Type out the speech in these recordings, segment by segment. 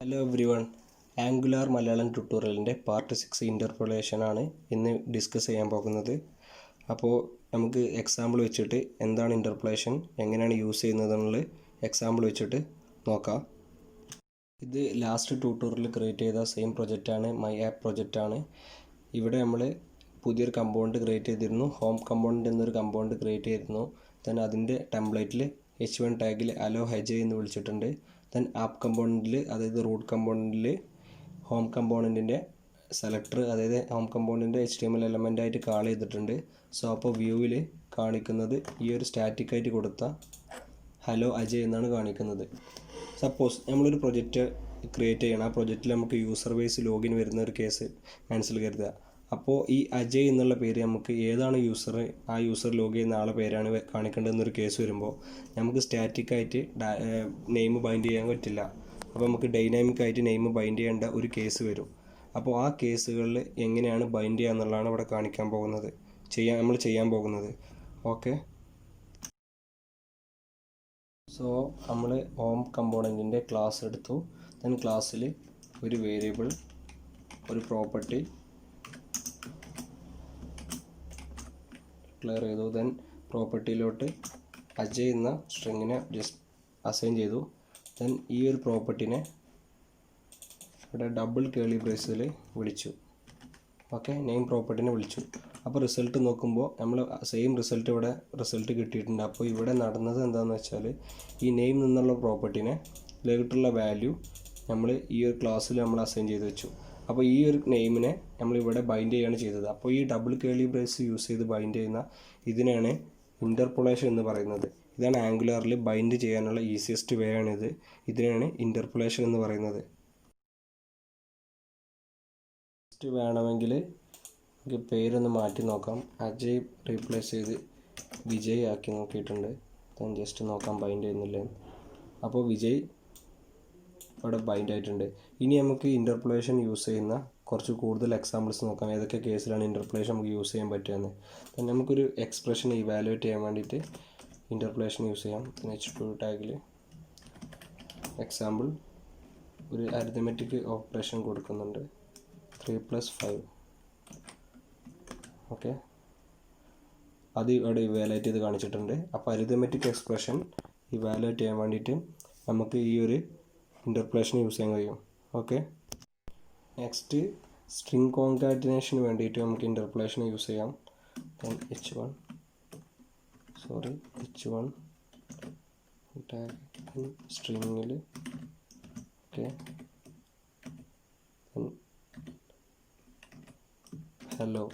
Hello everyone, Angular Malayalam ട്യൂട്ടോറിയലിൻ്റെ part 6 ഇൻ്റർപോളേഷനാണ് ഇന്ന് ഡിസ്കസ് ചെയ്യാൻ പോകുന്നത്. അപ്പോൾ നമുക്ക് എക്സാമ്പിൾ വെച്ചിട്ട് എന്താണ് ഇൻ്റർപോളേഷൻ, എങ്ങനെയാണ് യൂസ് ചെയ്യുന്നതെന്നുള്ള എക്സാമ്പിൾ വെച്ചിട്ട് നോക്കാം. ഇത് ലാസ്റ്റ് ട്യൂട്ടോറിയൽ ക്രിയേറ്റ് ചെയ്ത സെയിം പ്രൊജക്റ്റാണ്, മൈ ആപ്പ് പ്രൊജക്റ്റാണ്. ഇവിടെ നമ്മൾ പുതിയൊരു കമ്പോണൻറ്റ് ക്രിയേറ്റ് ചെയ്തിരുന്നു. ഹോം കമ്പോണൻറ്റ് എന്നൊരു കമ്പോണൻറ്റ് ക്രിയേറ്റ് ചെയ്തിരുന്നു. ദെൻ അതിൻ്റെ ടെംപ്ലേറ്റിൽ h1 ടാഗിൽ അലോ ഹെജ് എന്ന് വിളിച്ചിട്ടുണ്ട്. ദെൻ ആപ്പ് കമ്പോണൻറ്റിൽ, അതായത് റൂട്ട് കമ്പോണൻറ്റിൽ ഹോം കമ്പോണൻറ്റിൻ്റെ സെലക്ടർ, അതായത് ഹോം കമ്പോണൻറ്റിൻ്റെ HTML എലമെൻ്റ് ആയിട്ട് കാൾ ചെയ്തിട്ടുണ്ട്. സോ അപ്പോൾ വ്യൂവിൽ കാണിക്കുന്നത് ഈ ഒരു സ്റ്റാറ്റിക് ആയിട്ട് കൊടുത്ത ഹലോ അജയ് എന്നാണ് കാണിക്കുന്നത്. സപ്പോസ് നമ്മളൊരു പ്രൊജക്റ്റ് ക്രിയേറ്റ് ചെയ്യണം. ആ പ്രൊജക്റ്റിൽ നമുക്ക് യൂസർ ബേസ് ലോഗിൻ വരുന്ന ഒരു കേസ് മനസ്സിൽ കരുതുക. അപ്പോൾ ഈ അജയ് എന്നുള്ള പേര് നമുക്ക് ഏതാണ് യൂസർ, ആ യൂസർ ലോഗ് ചെയ്യുന്ന ആളെ പേരാണ് കാണിക്കേണ്ടതെന്നൊരു കേസ് വരുമ്പോൾ നമുക്ക് സ്റ്റാറ്റിക്കായിട്ട് നെയിം ബൈൻഡ് ചെയ്യാൻ പറ്റില്ല. അപ്പോൾ നമുക്ക് ഡൈനാമിക്കായിട്ട് നെയിം ബൈൻഡ് ചെയ്യേണ്ട ഒരു കേസ് വരും. അപ്പോൾ ആ കേസുകളിൽ എങ്ങനെയാണ് ബൈൻഡ് ചെയ്യുക എന്നുള്ളതാണ് ഇവിടെ കാണിക്കാൻ പോകുന്നത്, നമ്മൾ ചെയ്യാൻ പോകുന്നത്. ഓക്കെ, സോ നമ്മൾ ഹോം കമ്പോണൻറ്റിൻ്റെ ക്ലാസ് എടുത്തു. ദെൻ ക്ലാസ്സിൽ ഒരു വേരിയബിൾ, ഒരു പ്രോപ്പർട്ടി ഡിക്ലെയർ ചെയ്തു. ദെൻ പ്രോപ്പർട്ടിയിലോട്ട് അജയ് എന്ന സ്ട്രിങ്ങിനെ ജസ്റ്റ് അസൈൻ ചെയ്തു. ദെൻ ഈ ഒരു പ്രോപ്പർട്ടിനെ ഇവിടെ ഡബിൾ കേളി ബ്രേസിൽ വിളിച്ചു. ഓക്കെ, നെയിം പ്രോപ്പർട്ടിനെ വിളിച്ചു. അപ്പോൾ റിസൾട്ട് നോക്കുമ്പോൾ നമ്മൾ സെയിം റിസൾട്ട് ഇവിടെ റിസൾട്ട് കിട്ടിയിട്ടുണ്ട്. അപ്പോൾ ഇവിടെ നടന്നത് എന്താണെന്ന് വെച്ചാൽ ഈ നെയിം നിന്നുള്ള പ്രോപ്പർട്ടിനെ ലേട്ടുള്ള വാല്യൂ നമ്മൾ ഈ ഒരു ക്ലാസ്സിൽ നമ്മൾ അസൈൻ ചെയ്ത് വെച്ചു. അപ്പോൾ ഈ ഒരു നെയിമിനെ നമ്മളിവിടെ ബൈൻഡ് ചെയ്യുകയാണ് ചെയ്തത്. അപ്പോൾ ഈ ഡബിൾ കേളി ബ്രേസ് യൂസ് ചെയ്ത് ബൈൻഡ് ചെയ്യുന്ന ഇതിനാണ് ഇൻ്റർപോളേഷൻ എന്ന് പറയുന്നത്. ഇതാണ് ആംഗുലാറിൽ ബൈൻഡ് ചെയ്യാനുള്ള ഈസിയസ്റ്റ് വേ ആണിത്. ഇതിനാണ് ഇൻ്റർപോളേഷൻ എന്ന് പറയുന്നത്. നെക്സ്റ്റ് വേണമെങ്കിൽ നമുക്ക് പേരൊന്ന് മാറ്റി നോക്കാം. അജയ് റീപ്ലേസ് ചെയ്ത് വിജയ് ആക്കി നോക്കിയിട്ടുണ്ട്. ഞാൻ ജസ്റ്റ് നോക്കാം ബൈൻഡ് ചെയ്യുന്നില്ല. അപ്പോൾ വിജയ് ഇവിടെ ബൈൻഡ് ആയിട്ടുണ്ട്. ഇനി നമുക്ക് ഇൻ്റർപോളേഷൻ യൂസ് ചെയ്യുന്ന കുറച്ച് കൂടുതൽ എക്സാമ്പിൾസ് നോക്കാം. ഏതൊക്കെ കേസിലാണ് ഇൻ്റർപോളേഷൻ നമുക്ക് യൂസ് ചെയ്യാൻ പറ്റുകയെന്ന്. നമുക്കൊരു എക്സ്പ്രഷൻ ഇവാലുവേറ്റ് ചെയ്യാൻ വേണ്ടിയിട്ട് ഇൻ്റർപോളേഷൻ യൂസ് ചെയ്യാം. h2 ടാഗിൽ എക്സാമ്പിൾ ഒരു അരിത്തമെറ്റിക് ഓപ്പറേഷൻ കൊടുക്കുന്നുണ്ട്, 3+5. ഓക്കെ, അത് ഇവിടെ ഇവാലുവേറ്റ് ചെയ്ത് കാണിച്ചിട്ടുണ്ട്. അപ്പോൾ അരിത്തമെറ്റിക് എക്സ്പ്രഷൻ ഇവാലുവേറ്റ് ചെയ്യാൻ വേണ്ടിയിട്ട് നമുക്ക് ഈ ഒരു ഇൻ്റർപോളേഷൻ യൂസ് ചെയ്യാൻ കഴിയും. ഓക്കെ, നെക്സ്റ്റ് സ്ട്രിംഗ് കോൺകാറ്റിനേഷന് വേണ്ടിയിട്ട് നമുക്ക് ഇൻ്റർപോളേഷൻ യൂസ് ചെയ്യാം. h1 ടാഗ് സ്ട്രിങ്ങിൽ ഓക്കെ, ഹലോ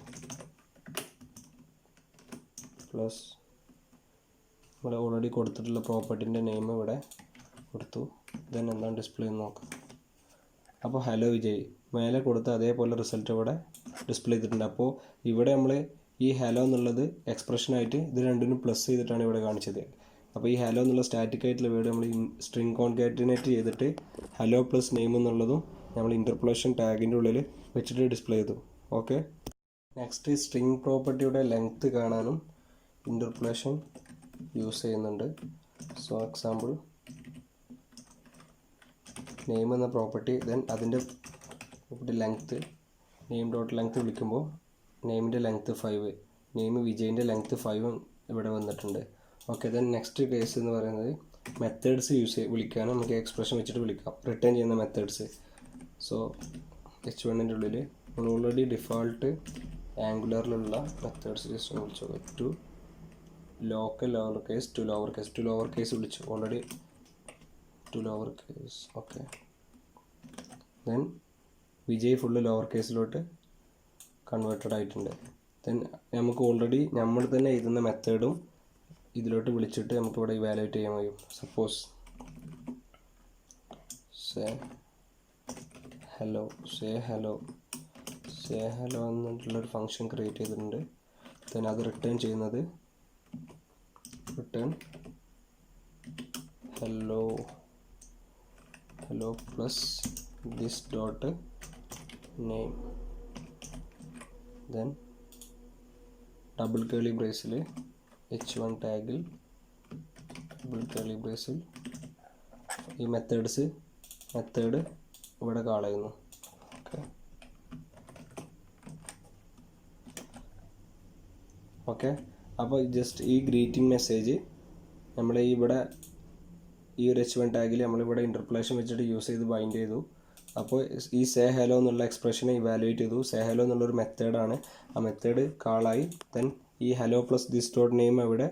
പ്ലസ് ഇവിടെ ഓൾറെഡി കൊടുത്തിട്ടുള്ള പ്രോപ്പർട്ടിൻ്റെ നെയിം ഇവിടെ കൊടുത്തു. ദെൻ എന്താണ് ഡിസ്പ്ലേ എന്ന് നോക്കാം. അപ്പോൾ ഹലോ വിജയ് മേലെ കൊടുത്ത അതേപോലെ റിസൾട്ട് ഇവിടെ ഡിസ്പ്ലേ ചെയ്തിട്ടുണ്ട്. അപ്പോൾ ഇവിടെ നമ്മൾ ഈ ഹലോ എന്നുള്ളത് എക്സ്പ്രഷനായിട്ട് ഇത് രണ്ടിനും പ്ലസ് ചെയ്തിട്ടാണ് ഇവിടെ കാണിച്ചത്. അപ്പോൾ ഈ ഹലോ എന്നുള്ള സ്റ്റാറ്റിക് ആയിട്ടുള്ള വേർഡ് നമ്മൾ സ്ട്രിംഗ് കോൺകാറ്റിനേറ്റ് ചെയ്തിട്ട് ഹലോ പ്ലസ് നെയിം എന്നുള്ളതും നമ്മൾ ഇൻ്റർപോളേഷൻ ടാഗിൻ്റെ ഉള്ളിൽ വെച്ചിട്ട് ഡിസ്പ്ലേ ചെയ്തു. ഓക്കെ, നെക്സ്റ്റ് സ്ട്രിംഗ് പ്രോപ്പർട്ടിയുടെ ലെങ്ത്ത് കാണാനും ഇൻ്റർപോളേഷൻ യൂസ് ചെയ്യുന്നുണ്ട്. സോ എക്സാമ്പിൾ നെയിം എന്ന പ്രോപ്പർട്ടി, ദെൻ അതിൻ്റെ ലെങ്ത്ത് നെയിം ഡോട്ട് ലെങ്ത്ത് വിളിക്കുമ്പോൾ നെയിമിൻ്റെ ലെങ്ത്ത് 5, നെയിം വിജയിൻ്റെ ലെങ്ത്ത് 5 ഇവിടെ വന്നിട്ടുണ്ട്. ഓക്കെ, ദെൻ നെക്സ്റ്റ് കേസ് എന്ന് പറയുന്നത് മെത്തേഡ്സ് വിളിക്കാനും നമുക്ക് എക്സ്പ്രഷൻ വെച്ചിട്ട് വിളിക്കാം, റിട്ടേൺ ചെയ്യുന്ന മെത്തേഡ്സ്. സോ h1ൻ്റെ ഉള്ളിൽ നമ്മൾ ഓൾറെഡി ഡിഫോൾട്ട് ആംഗുലറിലുള്ള മെത്തേഡ്സ് ജസ്റ്റ് വിളിച്ചു. To local lower case, to lower case വിളിച്ചു already, to lower case. Okay, then വിജയ് ഫുള്ള് ലോവർ കേസിലോട്ട് കൺവേർട്ടഡ് ആയിട്ടുണ്ട്. ദെൻ നമുക്ക് ഓൾറെഡി നമ്മൾ തന്നെ എഴുതുന്ന മെത്തേഡും ഇതിലോട്ട് വിളിച്ചിട്ട് നമുക്ക് ഇവിടെ ഇവാലുവേറ്റ് ചെയ്യാൻ കഴിയും. സപ്പോസ് സേ ഹലോ എന്നിട്ടുള്ളൊരു ഫങ്ഷൻ ക്രിയേറ്റ് ചെയ്തിട്ടുണ്ട്. ദെൻ അത് റിട്ടേൺ ചെയ്യുന്നത് return hello plus this dot name, then double curly braceൽ h1 ടാഗിൽ ഡബിൾ curly braceൽ ഈ മെത്തേഡ് ഇവിടെ കാൾ ചെയ്യുന്നു. ഓക്കെ അപ്പോൾ ജസ്റ്റ് ഈ ഗ്രീറ്റിംഗ് മെസ്സേജ് നമ്മൾ ഇവിടെ ഈ ഒരു H1 ടാഗിൽ നമ്മളിവിടെ ഇൻ്റർപോളേഷൻ വെച്ചിട്ട് യൂസ് ചെയ്ത് ബൈൻഡ് ചെയ്തു. അപ്പോൾ ഈ സേ ഹലോ എന്നുള്ള എക്സ്പ്രഷനെ ഇവാലുവേറ്റ് ചെയ്തു. സേ ഹലോ എന്നുള്ളൊരു മെത്തേഡാണ്. ആ മെത്തേഡ് കാളായി. ദെൻ ഈ hello plus this dot name അവിടെ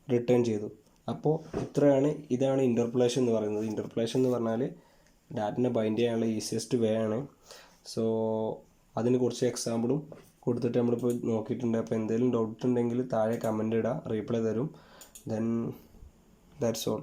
റിട്ടേൺ ചെയ്തു. അപ്പോൾ ഇതാണ് ഇൻ്റർപോളേഷൻ എന്ന് പറയുന്നത്. ഇൻ്റർപോളേഷൻ എന്ന് പറഞ്ഞാൽ ഡാറ്റിനെ ബൈൻഡ് ചെയ്യാനുള്ള ഈസിയസ്റ്റ് വേ ആണ്. സോ അതിന് കുറച്ച് എക്സാമ്പിളും കൊടുത്തിട്ട് നമ്മളിപ്പോൾ നോക്കിയിട്ടുണ്ട്. അപ്പോൾ എന്തെങ്കിലും ഡൗട്ട് ഉണ്ടെങ്കിൽ താഴെ കമൻ്റ് ഇടുക, റീപ്ലൈ തരും. Then that's all.